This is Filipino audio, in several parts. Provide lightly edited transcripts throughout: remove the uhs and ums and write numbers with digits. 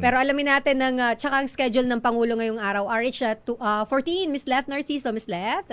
Pero alamin natin tsaka ang schedule ng Pangulo ngayong araw. RH14, Miss Leth Narciso. Miss Leth?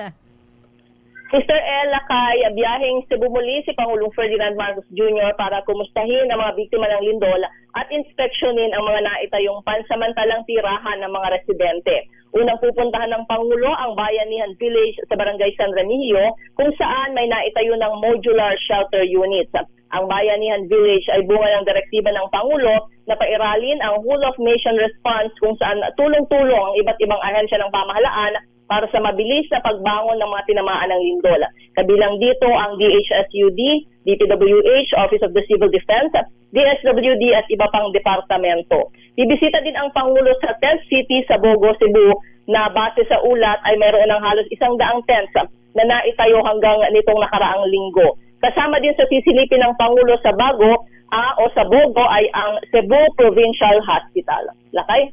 Sister Ella, kay biyaheng Cebu muli si Pangulong Ferdinand Marcos Jr. para kumustahin ang mga biktima ng lindol at inspeksyonin ang mga naitayong pansamantalang tirahan ng mga residente. Unang pupuntahan ng Pangulo ang Bayanihan Village sa Barangay San Remigio kung saan may naitayo ng modular shelter units. Ang Bayanihan Village ay bunga ng direktiba ng Pangulo na pairalin ang whole of nation response kung saan tulong-tulong ang iba't ibang ahensya ng pamahalaan para sa mabilis na pagbangon ng mga tinamaan ng lindol. Kabilang dito ang DHSUD, DPWH, Office of the Civil Defense, DSWD at iba pang departamento. Bibisita din ang Pangulo sa tent city sa Bogo, Cebu na base sa ulat ay mayroon ng halos 100 tents na naitayo hanggang nitong nakaraang linggo. Kasama din sa sisilipin ng Pangulo sa Bago o sa Bogo ay ang Cebu Provincial Hospital. Lakay?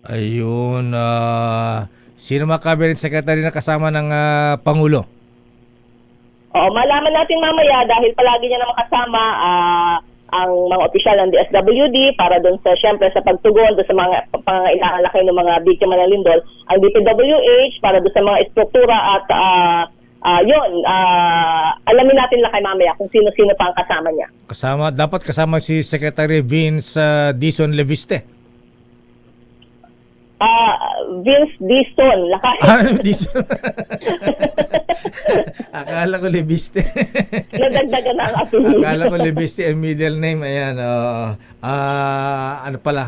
Ayun, sino mga cabinet secretary na kasama ng Pangulo? Malaman natin mamaya dahil palagi niya naman kasama ang mga opisyal ng DSWD para doon sa, syempre, sa pagtugon doon sa mga pangangailangan laki ng mga biktima ng lindol. Ang DPWH para doon sa mga estruktura at alamin natin lakay mamaya kung sino-sino pa ang kasama niya. Dapat kasama si Secretary Vince Dizon Leviste. Vince Dizon, lakay. Dizon. Akala ko Leviste. Nadagdagan na ang apelido. Akala ko Leviste ang middle name. Ayan, ano pala,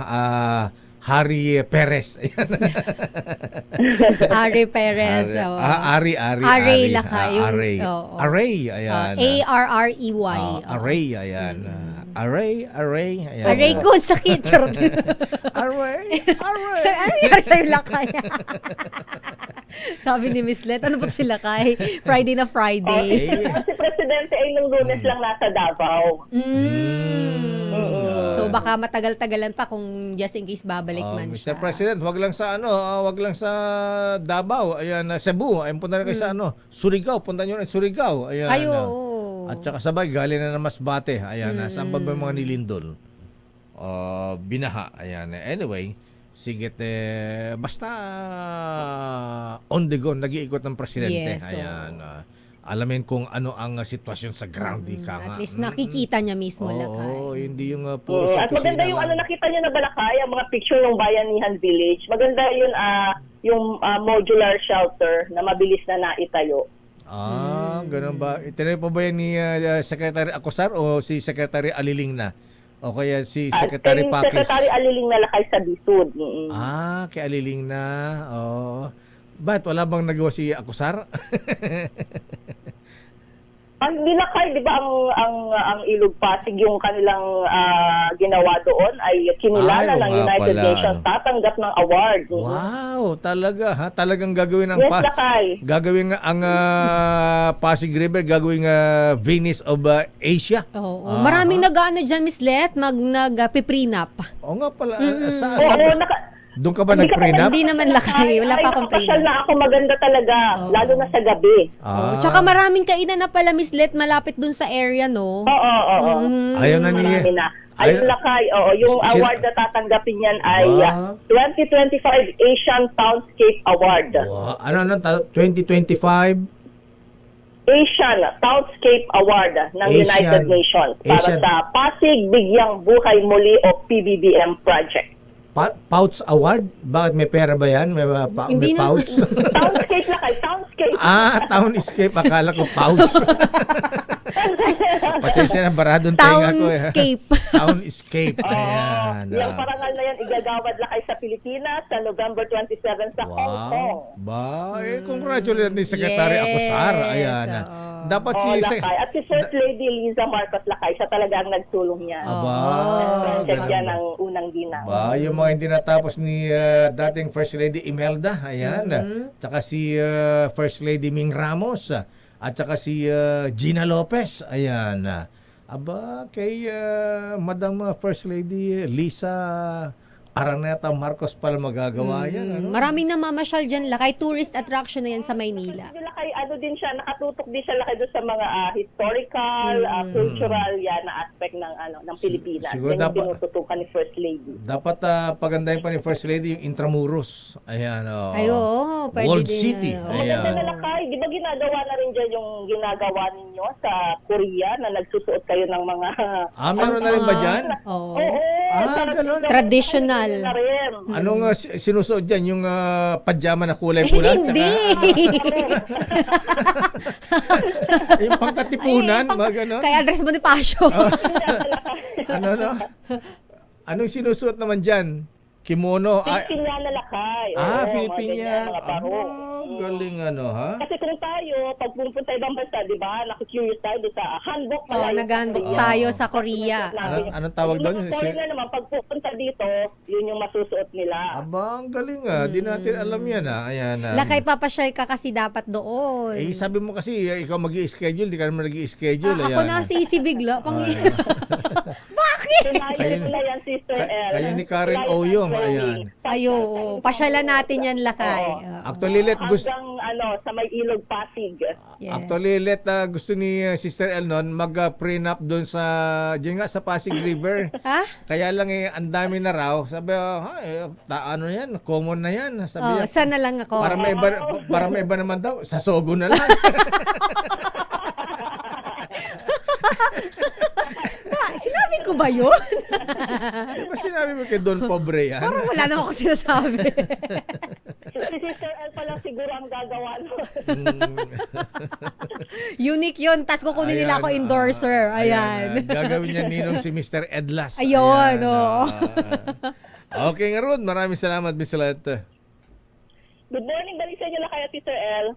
Harry Perez. Ayan. Ari Perez. Ari Lakay. Array, ayan. Arrey. Array, ayan. Array, ayan. Aray ko, sakit. Charot. Array. Ano nangyari sa'yo, Lakay? Sabi ni Miss Let, ano ba si Lakay? Friday na Friday. Kasi Presidente ay nung Lunes lang nasa Davao. So baka matagal-tagalan pa kung just in case babalik man siya. Mr. President, wag lang sa Davao, ayan, Cebu, ayun punta na kayo sa Surigao, punta niyo na Surigao, ayan. At saka sabay galing na Masbate, ayan, saan ba yung mga nilindol? Binaha, ayan. Anyway, sige, basta on the go, nag-iikot ng presidente, yes, ayan. Alamin kung ano ang sitwasyon sa ground, At least nakikita niya mismo, Lakay. Hindi yung puro sa At maganda yung nakita niya na Balakay, ang mga picture ng Bayanihan Village. Maganda yun, yung modular shelter na mabilis na naitayo. Ganun ba? Itinay pa ba yan ni Secretary Acosar o si Secretary Aliling na? O kaya si Secretary Pakis? Secretary Aliling na Lakay sa Bisud. Kay Aliling na. Ba't wala bang nagawa si Acosar? Hindi Lakay, di ba ang Ilog Pasig yung kanilang ginawa doon ay kinilala ng United Nations, tatanggap ng award. Wow, talaga ha? Talagang gagawin ang gagawin ang Pasig River, gagawing Venice of Asia. Maraming nag-ano diyan, Miss Let, nag-prenup. Oo nga pala. Doon ka ba nag-prenup? Hindi naman, Lakay. Wala pa akong prenup. Na ako, maganda talaga. Lalo na sa gabi. Tsaka maraming kainan na pala, Miss Let, malapit dun sa area, no? Oo. Ayaw na niya. Ayun, Lakay. Yung award na tatanggapin yan ay 2025 Asian Townscape Award. Ano? 2025? Asian Townscape Award ng United Nations para sa Pasig Bigyang Buhay Muli o PBBM project. Pouch Award? Bakit may pera ba yan? May pouch? Townscape Lakay, Townscape. Townscape. Akala ko pouch. Pasensya na, baradong tenga ko. Townscape. Ayan. Yung parangal na yan, igagawad Lakay sa Pilipinas sa November 27 sa Hong Kong. Congratulations ni Secretary Acosar. Ayan. Dapat Lakay. At si First Lady Liza Marcos Lakay, siya talaga ang nagsulong niya. Nag-project yan ng unang ginang. Yung mga hindi natapos ni dating First Lady Imelda, ayan. Tsaka si First Lady Ming Ramos, at tsaka si Gina Lopez, ayan. Kay Madam First Lady Lisa Araneta Marcos pala magagawa yan. Ano? Maraming namamasyal dyan, Lakay. Tourist attraction na yan sa Maynila. Lakay, ano din siya, nakatutok din siya Lakay doon sa mga historical, cultural yan na aspect ng Pilipinas. Siguro Yan yung dapat- tinututukan ni First Lady. Dapat pagandahin pa ni First Lady yung Intramuros. Ayan. Ay, oo, pwede Walled din, City. oo. Maganda Ayan. na Lakay, di ba ginagawa na rin dyan yung ginagawa ninyo sa Korea na nagsusuot kayo ng mga... Meron na rin ba dyan? Oo. Oo. Ganun. Traditional. Na rin. Anong sinusuot dyan? Yung pajama na kulay pula? Hindi. Yung pangkatipunan? Mga ganon? Kaya Andres Bonifacio. Ano? Anong sinusuot naman dyan? Kimono? Pilipina na Lakay. Oo, Pilipina. mga ganyan, mga baro. Galing ha? Kasi kung tayo, pag pupunta ibang bansa, di ba, nakikurious tayo doon sa handbook. Oo, nag-handbook tayo sa Korea. Anong tawag doon? Yung mga foreigner naman, pag pupunta dito, yun yung masusuot nila. Ang galing Di natin alam yan Ayan Lakay, papasyal ka kasi dapat doon. sabi mo kasi, ikaw mag-i-schedule, di ka naman nag-i-schedule. Ako na si bigla. Kaya nila yan, Sister L. Kayo ni Karen Oyong. Ayan. Ayo, pasyalan natin yan, Lakay. Actually, Hanggang sa may ilog Pasig. Yes. Actually, gusto ni Sister El noon mag-prenup doon diyan nga sa Pasig River. Ha? Kaya lang ang dami na raw. Sabi, ano yan, common na yan. Sabi niya, Sana lang ako. para may iba naman daw, sa Sogo na lang. Sinabi ko ba yun? Di ba sinabi mo kay Don Pobre yan? Parang wala naman ako sinasabi. Si Sister L pa lang siguro ang gagawa nun. Unique yun. Tapos kukunin nila ako endorser. Ayan. Gagawin niya ninong si Mr. Edlas. Ayun, oo. Okay nga Rod, maraming salamat, Miss Lette. Good morning, balik sa inyo Lakay at Sister L.